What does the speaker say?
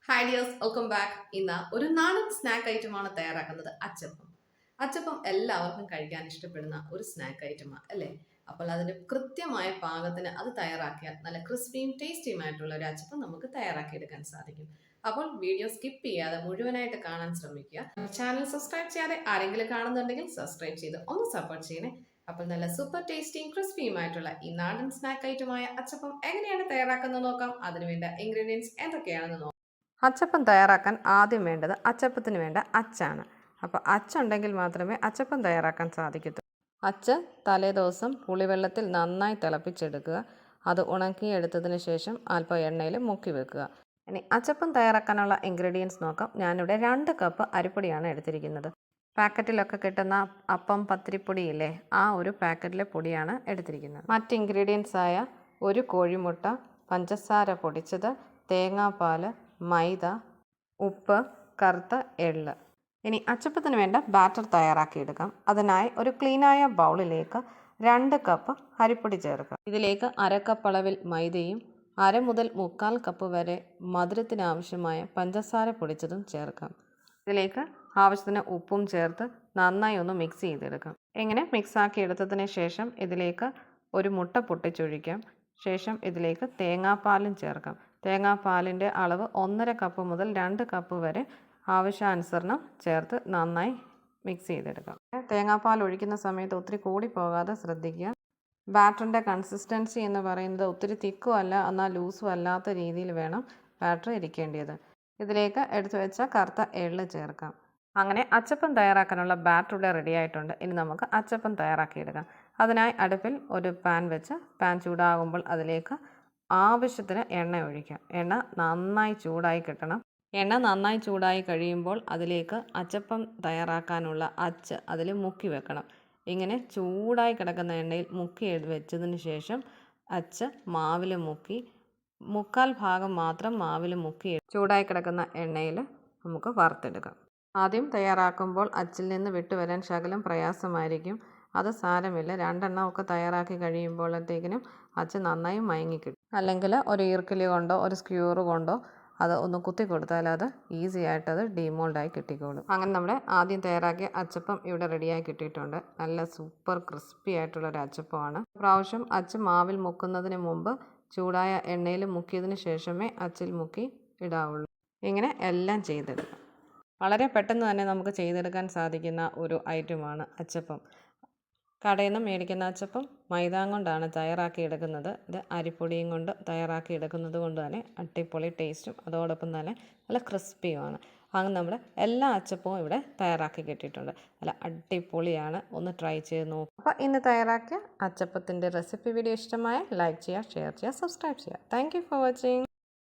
Hi dears, welcome back. ഇന്ന് ഒരു നാടൻ സ്നാക്ക് ഐറ്റമാണ് തയ്യാറാക്കുന്നത്. അച്ചപ്പം. അച്ചപ്പം എല്ലാവർക്കും കഴിക്കാൻ ഇഷ്ടപ്പെടുന്ന ഒരു സ്നാക്ക് ഐറ്റമാണ് അല്ലേ? അപ്പോൾ അതിന്റെ കൃത്യമായ പാകത്തിന് അത് തയ്യാറാക്കിയാൽ നല്ല ക്രിസ്പിയും ടേസ്റ്റിയുമായിട്ടുള്ള ഒരു അച്ചപ്പം നമുക്ക് തയ്യാറാക്കിയെടുക്കാൻ സാധിക്കും. അപ്പോൾ വീഡിയോ സ്കിപ്പ് ചെയ്യാതെ മുഴുവനായിട്ട് കാണാൻ ശ്രമിക്കുക. ചാനൽ സബ്സ്ക്രൈബ് ചെയ്യാതെ ആരെങ്കിലും കാണുന്നുണ്ടെങ്കിൽ സബ്സ്ക്രൈബ് ചെയ്ത് ഒന്ന് സപ്പോർട്ട് ചെയ്യണേ. അപ്പോൾ നല്ല സൂപ്പർ ടേസ്റ്റിയും ക്രിസ്പിയുമായിട്ടുള്ള ഈ നാടൻ സ്നാക്ക് ഐറ്റമായ അച്ചപ്പം എങ്ങനെയാണ് തയ്യാറാക്കുന്നത് നോക്കാം. അതിനുവേണ്ട ഇൻഗ്രീഡിയൻസ് എന്തൊക്കെയാണെന്ന് നോക്കാം. അച്ചപ്പം തയ്യാറാക്കാൻ ആദ്യം വേണ്ടത് അച്ചപ്പത്തിന് വേണ്ട അച്ചാണ്. അപ്പോൾ അച്ചുണ്ടെങ്കിൽ മാത്രമേ അച്ചപ്പം തയ്യാറാക്കാൻ സാധിക്കത്തുള്ളൂ. അച്ച് തലേദിവസം പുളിവെള്ളത്തിൽ നന്നായി തിളപ്പിച്ചെടുക്കുക. അത് ഉണക്കിയെടുത്തതിന് ശേഷം അല്പം എണ്ണയിൽ മുക്കി വെക്കുക. ഇനി അച്ചപ്പം തയ്യാറാക്കാനുള്ള ഇൻഗ്രീഡിയൻസ് നോക്കാം. ഞാനിവിടെ 2 കപ്പ് അരിപ്പൊടിയാണ് എടുത്തിരിക്കുന്നത്. പാക്കറ്റിലൊക്കെ കിട്ടുന്ന അപ്പം പത്തിരിപ്പൊടിയില്ലേ, ആ ഒരു പാക്കറ്റിലെ പൊടിയാണ് എടുത്തിരിക്കുന്നത്. മറ്റ് ഇൻഗ്രീഡിയൻസ് ആയ ഒരു കോഴിമുട്ട, പഞ്ചസാര പൊടിച്ചത്, തേങ്ങാപ്പാൽ, മൈദ, ഉപ്പ്, കറുത്ത എള്ള്. ഇനി അച്ചപ്പത്തിന് വേണ്ട ബാറ്റർ തയ്യാറാക്കിയെടുക്കാം. അതിനായി ഒരു ക്ലീനായ ബൗളിലേക്ക് 2 കപ്പ് അരിപ്പൊടി ചേർക്കാം. ഇതിലേക്ക് 1/2 കപ്പ് അളവിൽ മൈദയും 1/2 മുതൽ 1/4 കപ്പ് വരെ മധുരത്തിനാവശ്യമായ പഞ്ചസാര പൊടിച്ചതും ചേർക്കാം. ഇതിലേക്ക് ആവശ്യത്തിന് ഉപ്പും ചേർത്ത് നന്നായി ഒന്ന് മിക്സ് ചെയ്തെടുക്കാം. ഇങ്ങനെ മിക്സാക്കി എടുത്തതിന് ശേഷം ഇതിലേക്ക് ഒരു മുട്ട പൊട്ടിച്ചൊഴിക്കാം. ശേഷം ഇതിലേക്ക് തേങ്ങാപ്പാലും ചേർക്കാം. തേങ്ങാപ്പാലിൻ്റെ അളവ് 1/2 കപ്പ് മുതൽ 2 കപ്പ് വരെ ആവശ്യാനുസരണം ചേർത്ത് നന്നായി മിക്സ് ചെയ്തെടുക്കാം. തേങ്ങാപ്പാൽ ഒഴിക്കുന്ന സമയത്ത് ഒത്തിരി കൂടി പോകാതെ ശ്രദ്ധിക്കുക. ബാറ്ററിൻ്റെ കൺസിസ്റ്റൻസി എന്ന് പറയുന്നത് ഒത്തിരി തിക്കും അല്ല, എന്നാൽ ലൂസും അല്ലാത്ത രീതിയിൽ വേണം ബാറ്റർ ഇരിക്കേണ്ടത്. ഇതിലേക്ക് എടുത്തു വെച്ച കറുത്ത എള്ള് ചേർക്കാം. അങ്ങനെ അച്ചപ്പം തയ്യാറാക്കാനുള്ള ബാറ്റർ ഇവിടെ റെഡി ആയിട്ടുണ്ട്. ഇനി നമുക്ക് അച്ചപ്പം തയ്യാറാക്കിയെടുക്കാം. അതിനായി അടുപ്പിൽ ഒരു പാൻ വെച്ച് പാൻ ചൂടാകുമ്പോൾ അതിലേക്ക് ആവശ്യത്തിന് എണ്ണ ഒഴിക്കാം. എണ്ണ നന്നായി ചൂടായി കിട്ടണം. എണ്ണ നന്നായി ചൂടായി കഴിയുമ്പോൾ അതിലേക്ക് അച്ചപ്പം തയ്യാറാക്കാനുള്ള അച്ച് അതിൽ മുക്കി വെക്കണം. ഇങ്ങനെ ചൂടായി കിടക്കുന്ന എണ്ണയിൽ മുക്കി വെച്ചതിന് ശേഷം അച്ച് മാവിൽ മുക്കി 1/4 ഭാഗം മാത്രം മാവിൽ മുക്കി ചൂടായി കിടക്കുന്ന എണ്ണയിൽ നമുക്ക് വറുത്തെടുക്കാം. ആദ്യം തയ്യാറാക്കുമ്പോൾ അച്ചിൽ നിന്ന് വിട്ടുവരാൻ ശകലം പ്രയാസമായിരിക്കും. അത് സാരമില്ല. 2 എണ്ണം ഒക്കെ തയ്യാറാക്കി കഴിയുമ്പോഴത്തേക്കിനും അച്ച് നന്നായി മയങ്ങിക്കിട്ടും. അല്ലെങ്കിൽ ഒരു ഈർക്കിലി കൊണ്ടോ ഒരു സ്ക്യൂർ കൊണ്ടോ അത് ഒന്ന് കുത്തി കൊടുത്താൽ അത് ഈസി ആയിട്ട് അത് ഡീമോൾഡായി കിട്ടിക്കോളും. അങ്ങനെ നമ്മുടെ ആദ്യം തയ്യാറാക്കിയ അച്ചപ്പം ഇവിടെ റെഡിയായി കിട്ടിയിട്ടുണ്ട്. നല്ല സൂപ്പർ ക്രിസ്പി ആയിട്ടുള്ളൊരു അച്ചപ്പമാണ്. പ്രാവശ്യം അച്ച് മാവിൽ മുക്കുന്നതിന് മുമ്പ് ചൂടായ എണ്ണയിൽ മുക്കിയതിന് ശേഷമേ അച്ചിൽ മുക്കി ഇടാവുള്ളൂ. ഇങ്ങനെ എല്ലാം ചെയ്തെടുക്കാം. വളരെ പെട്ടെന്ന് തന്നെ നമുക്ക് ചെയ്തെടുക്കാൻ സാധിക്കുന്ന ഒരു ഐറ്റമാണ് അച്ചപ്പം. കടയിൽ നിന്ന് മേടിക്കുന്ന അച്ചപ്പം മൈദ കൊണ്ടാണ് തയ്യാറാക്കിയെടുക്കുന്നത്. ഇത് അരിപ്പൊടിയും കൊണ്ട് തയ്യാറാക്കിയെടുക്കുന്നത് കൊണ്ട് തന്നെ അടിപൊളി ടേസ്റ്റും അതോടൊപ്പം തന്നെ നല്ല ക്രിസ്പിയുമാണ്. അങ്ങനെ നമ്മുടെ എല്ലാ അച്ചപ്പവും ഇവിടെ തയ്യാറാക്കി കിട്ടിയിട്ടുണ്ട്. നല്ല അടിപൊളിയാണ്. ഒന്ന് ട്രൈ ചെയ്ത് നോക്കുക. അപ്പോൾ ഇന്ന് തയ്യാറാക്കിയ അച്ചപ്പത്തിൻ്റെ റെസിപ്പി വീഡിയോ ഇഷ്ടമായ ലൈക്ക് ചെയ്യുക, ഷെയർ ചെയ്യുക, സബ്സ്ക്രൈബ് ചെയ്യുക. Thank you for watching.